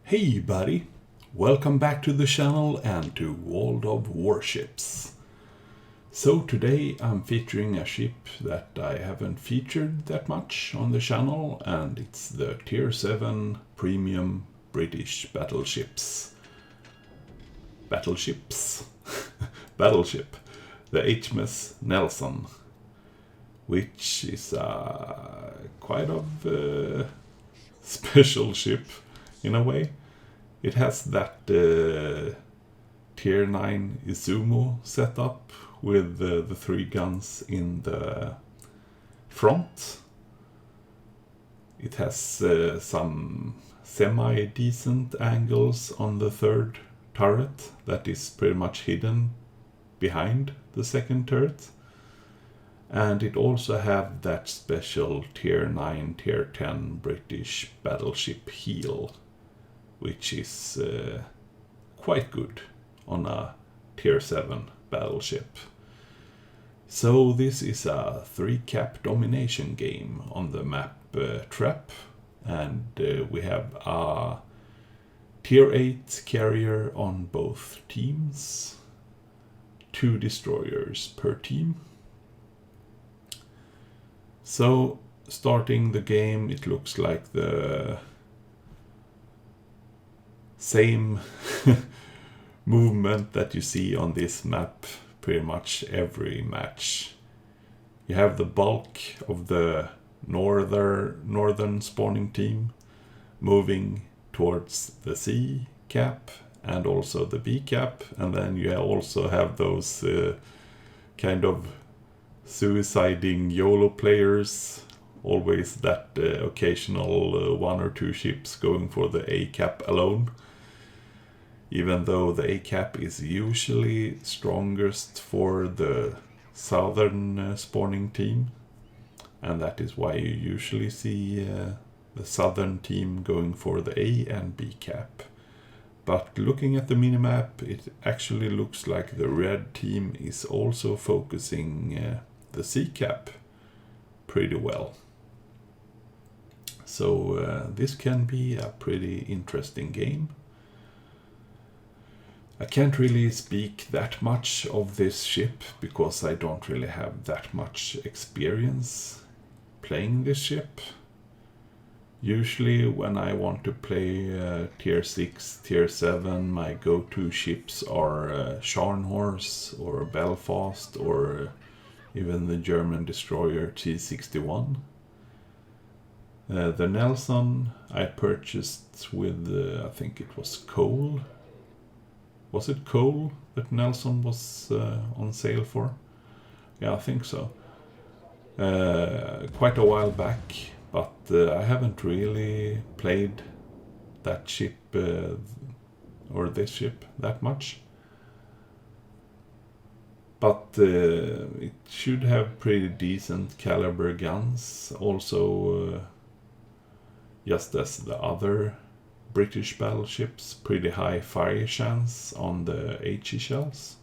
Hey buddy, welcome back to the channel and to World of Warships. So today I'm featuring a ship that I haven't featured that much on the channel, and it's the Tier 7 Premium British Battleships. Battleship, the HMS Nelson, which is a quite of special ship in a way. It has that Tier 9 Izumo setup with the three guns in the front. It has some semi-decent angles on the third turret that is pretty much hidden behind the second turret. And it also have that special Tier 9, Tier 10 British battleship heel, which is quite good on a Tier 7 battleship. So this is a 3-cap domination game on the map Trap, and we have a Tier 8 carrier on both teams, 2 destroyers per team. So starting the game, it looks like the same movement that you see on this map pretty much every match. You have the bulk of the northern spawning team moving towards the C cap and also the B cap, and then you also have those kind of suiciding YOLO players, always that occasional 1 or 2 ships going for the A cap alone, even though the A cap is usually strongest for the southern spawning team, and that is why you usually see the southern team going for the A and B cap. But looking at the minimap, it actually looks like the red team is also focusing the C cap pretty well. So this can be a pretty interesting game. I can't really speak that much of this ship because I don't really have that much experience playing this ship. Usually when I want to play Tier 6, Tier 7, my go-to ships are Scharnhorst or Belfast or even the German destroyer T-61. The Nelson I purchased with, I think it was Cole. Was it Cole that Nelson was on sale for? Yeah, I think so. Quite a while back, but I haven't really played that ship or this ship that much. But it should have pretty decent caliber guns, also just as the other British battleships, pretty high fire chance on the HE shells.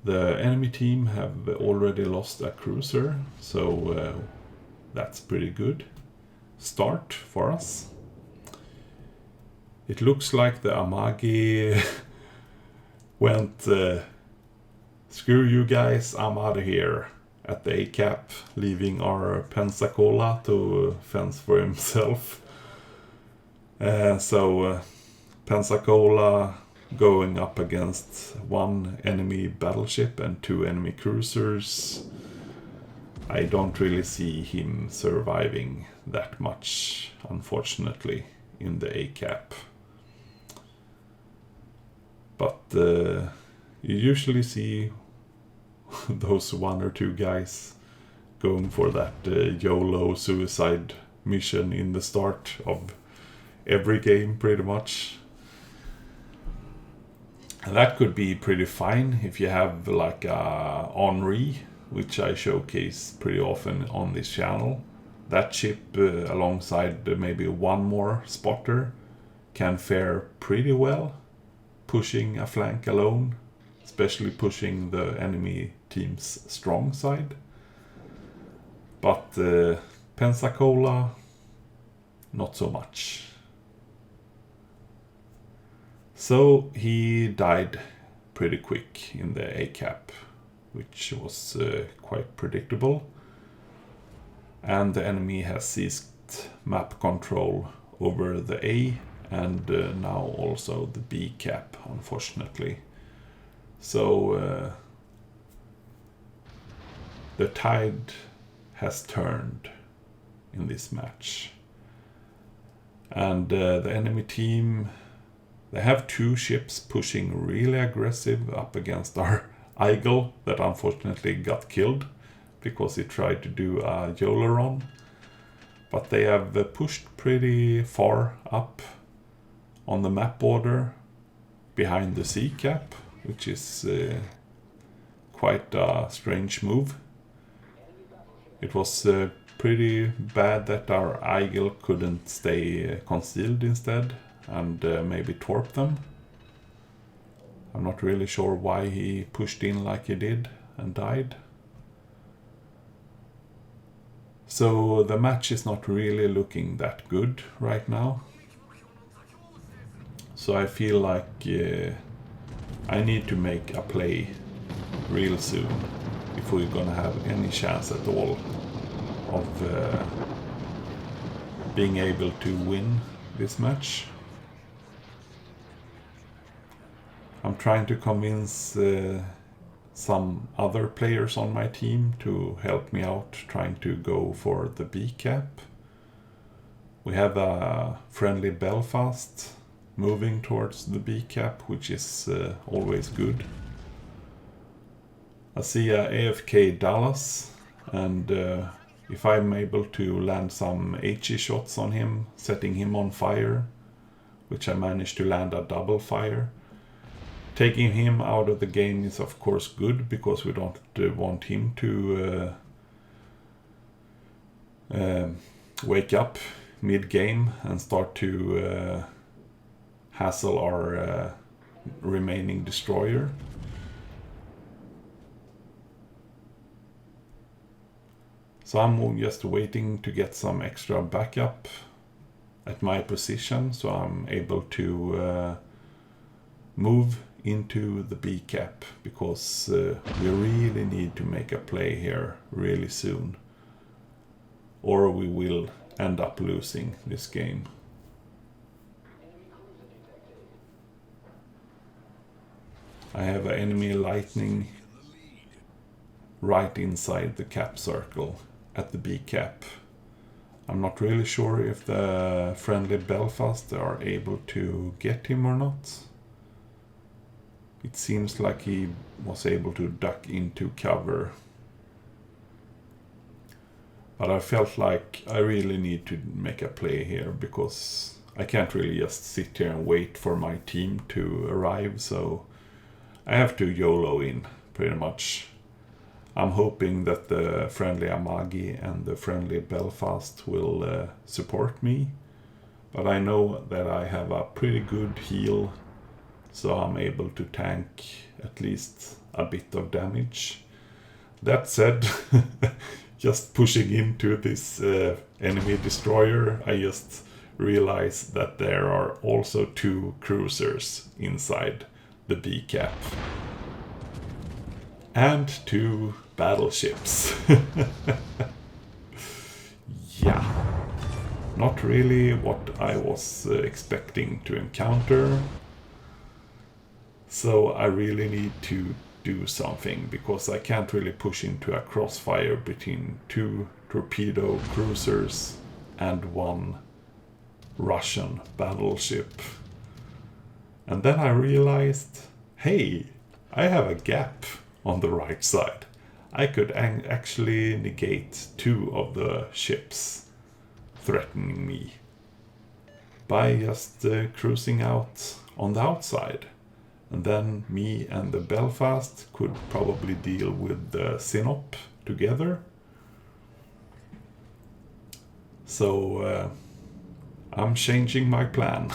The enemy team have already lost a cruiser, so that's pretty good start for us. It looks like the Amagi went, screw you guys, I'm out of here, at the A cap, leaving our Pensacola to fence for himself. So Pensacola going up against 1 enemy battleship and 2 enemy cruisers. I don't really see him surviving that much, unfortunately, in the A cap. But you usually see those 1 or 2 guys going for that YOLO suicide mission in the start of every game pretty much. And that could be pretty fine if you have like a Henri, which I showcase pretty often on this channel. That ship alongside maybe 1 more spotter can fare pretty well pushing a flank alone, especially pushing the enemy team's strong side. But Pensacola, not so much. So he died pretty quick in the A cap, which was quite predictable. And the enemy has seized map control over the A and now also the B cap, unfortunately. So the tide has turned in this match. And the enemy team, they have 2 ships pushing really aggressive up against our Eagle that unfortunately got killed because he tried to do a YOLO run. But they have pushed pretty far up on the map border behind the C cap, which is quite a strange move. It was pretty bad that our Eagle couldn't stay concealed instead and maybe torp them. I'm not really sure why he pushed in like he did and died. So the match is not really looking that good right now. So I feel like I need to make a play real soon if we're gonna have any chance at all of being able to win this match. I'm trying to convince some other players on my team to help me out trying to go for the B cap. We have a friendly Belfast moving towards the B cap, which is always good. I see a AFK Dallas, and if I'm able to land some HE shots on him, setting him on fire, which I managed to land a double fire, taking him out of the game is of course good because we don't want him to wake up mid-game and start to hassle our remaining destroyer. So I'm just waiting to get some extra backup at my position so I'm able to move into the B cap because we really need to make a play here really soon, or we will end up losing this game. I have an enemy lightning right inside the cap circle at the B cap. I'm not really sure if the friendly Belfast are able to get him or not. It seems like he was able to duck into cover. But I felt like I really need to make a play here because I can't really just sit here and wait for my team to arrive, so I have to YOLO in pretty much. I'm hoping that the friendly Amagi and the friendly Belfast will support me, but I know that I have a pretty good heal, so I'm able to tank at least a bit of damage. That said, just pushing into this enemy destroyer, I just realized that there are also 2 cruisers inside the B cap. And 2 battleships. Yeah. Not really what I was expecting to encounter. So I really need to do something because I can't really push into a crossfire between 2 torpedo cruisers and 1 Russian battleship. And then I realized, hey, I have a gap on the right side. I could actually negate 2 of the ships threatening me by just cruising out on the outside. And then me and the Belfast could probably deal with the Sinop together. So I'm changing my plan.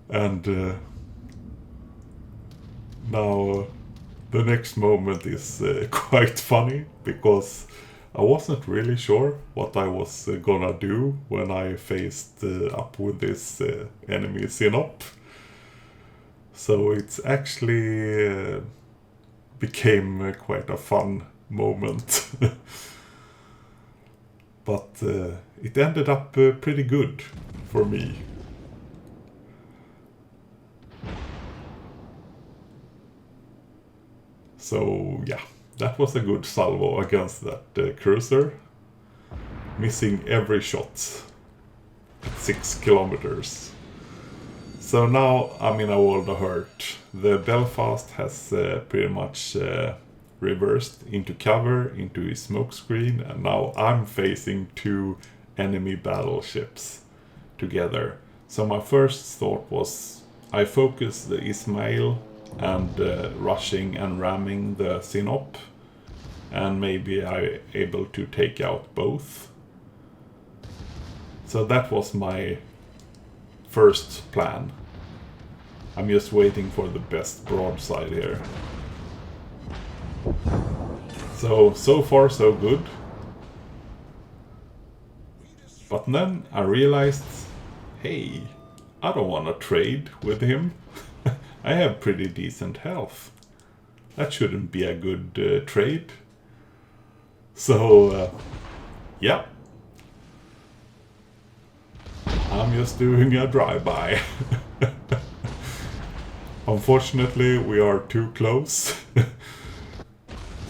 And now the next moment is quite funny because I wasn't really sure what I was gonna do when I faced up with this enemy Sinop. So it's actually became quite a fun moment. But it ended up pretty good for me. So yeah, that was a good salvo against that cruiser. Missing every shot at 6 kilometers. So now I'm in a world of hurt. The Belfast has pretty much reversed into cover, into his smoke screen, and now I'm facing 2 enemy battleships together. So my first thought was I focus the Ismail and rushing and ramming the Sinop, and maybe I able to take out both. So that was my first plan. I'm just waiting for the best broadside here. So far so good. But then I realized, hey, I don't want to trade with him. I have pretty decent health. That shouldn't be a good trade. So, yeah. I'm just doing a drive-by. Unfortunately, we are too close.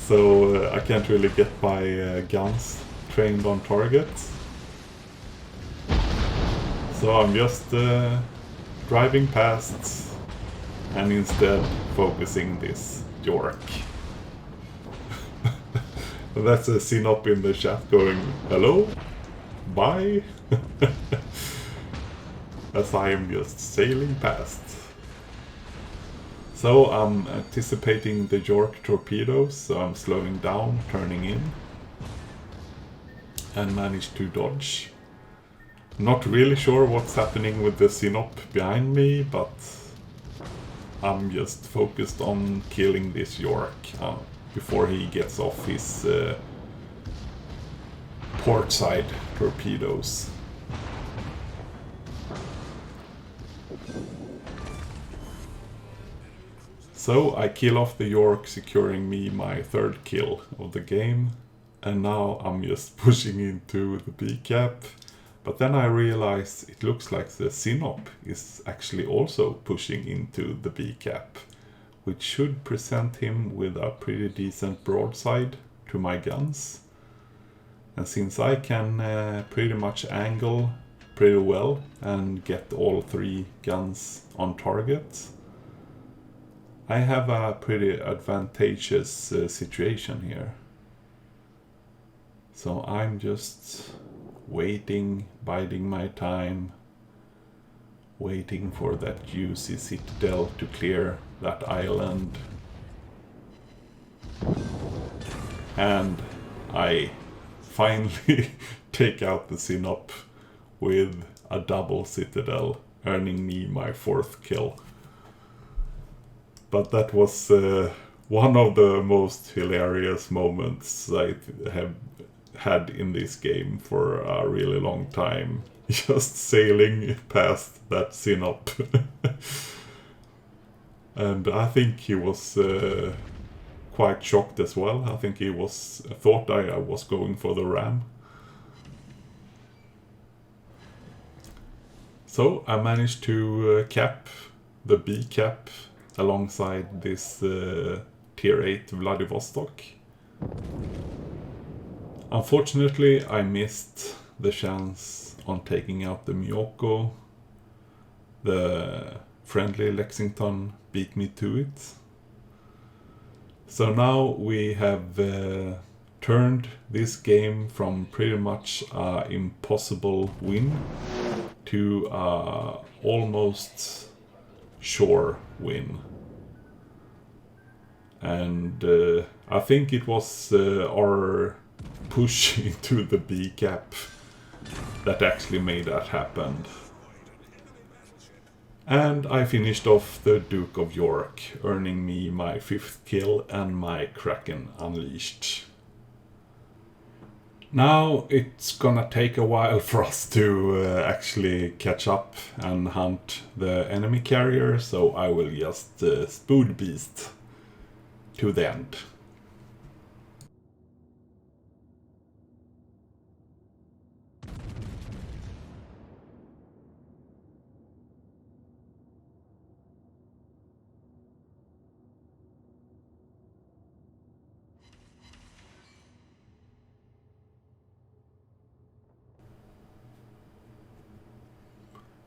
So I can't really get my guns trained on target. So I'm just driving past and instead focusing this York. That's a Sinop in the chat going, hello, bye, as I am just sailing past. So I'm anticipating the York torpedoes, so I'm slowing down, turning in, and managed to dodge. Not really sure what's happening with the Sinop behind me, but I'm just focused on killing this York before he gets off his port side torpedoes. So I kill off the York, securing me my 3rd kill of the game, and now I'm just pushing into the B cap. But then I realize it looks like the Sinop is actually also pushing into the B cap, which should present him with a pretty decent broadside to my guns. And since I can pretty much angle pretty well and get all 3 guns on target, I have a pretty advantageous situation here. So I'm just waiting, biding my time, waiting for that juicy citadel to clear that island. And I finally take out the Sinop with a double citadel, earning me my 4th kill. But that was one of the most hilarious moments I have had in this game for a really long time. Just sailing past that Sinop. And I think he was quite shocked as well. I think he thought I was going for the ram. So I managed to cap the B cap alongside this tier 8 Vladivostok. Unfortunately, I missed the chance on taking out the Myoko. The friendly Lexington beat me to it. So now we have turned this game from pretty much an impossible win to almost sure win. And I think it was our push into the B cap that actually made that happen. And I finished off the Duke of York, earning me my 5th kill and my Kraken unleashed. Now it's gonna take a while for us to actually catch up and hunt the enemy carrier, so I will just spood beast to the end.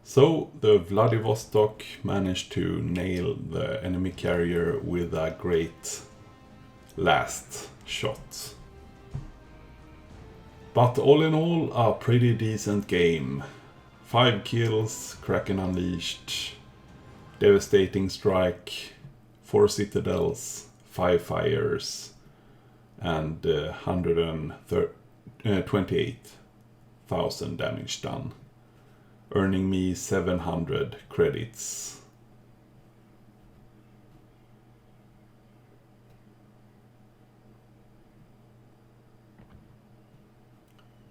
So the Vladivostok managed to nail the enemy carrier with a great last shot. But all in all, a pretty decent game. 5 kills, Kraken unleashed, devastating strike, 4 citadels, 5 fires, and 128,000 damage done, earning me 700 credits.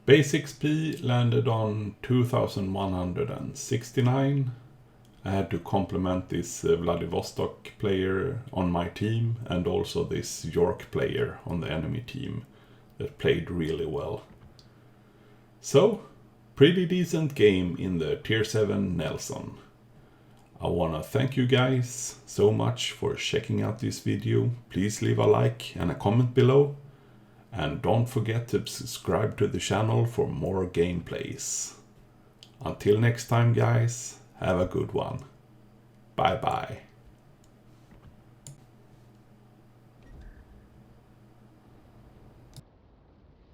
Base XP landed on 2169. I had to compliment this Vladivostok player on my team and also this York player on the enemy team that played really well. So, pretty decent game in the Tier 7 Nelson. I wanna thank you guys so much for checking out this video. Please leave a like and a comment below. And don't forget to subscribe to the channel for more gameplays. Until next time guys, have a good one. Bye bye.